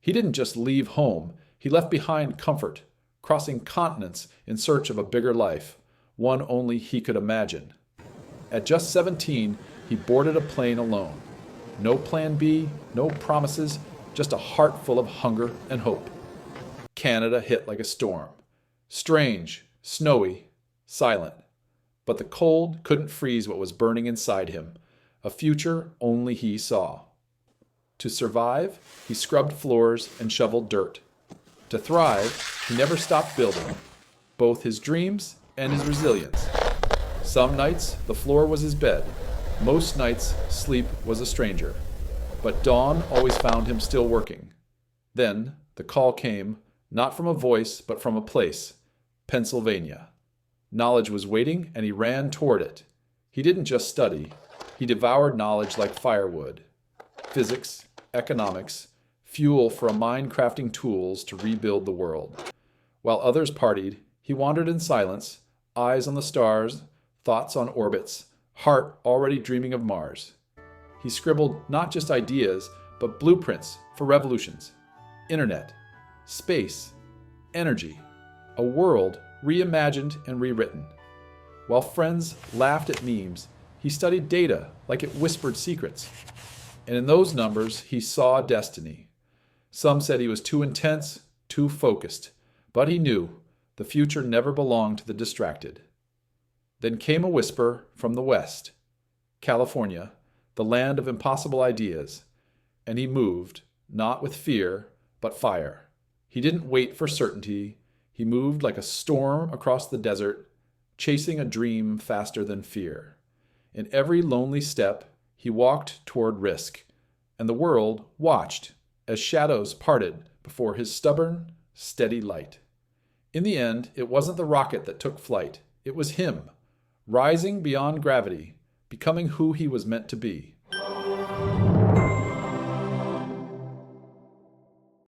He didn't just leave home, he left behind comfort, crossing continents in search of a bigger life, one only he could imagine. At just 17, he boarded a plane alone. No plan B, no promises, just a heart full of hunger and hope. Canada hit like a storm. Strange, snowy, silent. But the cold couldn't freeze what was burning inside him, a future only he saw. To survive, he scrubbed floors and shoveled dirt. To thrive, he never stopped building, both his dreams and his resilience. Some nights, the floor was his bed. Most nights, sleep was a stranger. But dawn always found him still working. Then, the call came, not from a voice, but from a place, Pennsylvania. Knowledge was waiting, and he ran toward it. He didn't just study. He devoured knowledge like firewood. Physics, economics, fuel for a mind crafting tools to rebuild the world. While others partied, he wandered in silence, eyes on the stars, thoughts on orbits, heart already dreaming of Mars. He scribbled not just ideas, but blueprints for revolutions. Internet, space, energy, a world reimagined and rewritten. While friends laughed at memes, he studied data like it whispered secrets. And in those numbers, he saw destiny. Some said he was too intense, too focused, but he knew the future never belonged to the distracted. Then came a whisper from the West, California, the land of impossible ideas, and he moved, not with fear, but fire. He didn't wait for certainty. He moved like a storm across the desert, chasing a dream faster than fear. In every lonely step, he walked toward risk, and the world watched as shadows parted before his stubborn, steady light. In the end, it wasn't the rocket that took flight. It was him, rising beyond gravity, becoming who he was meant to be.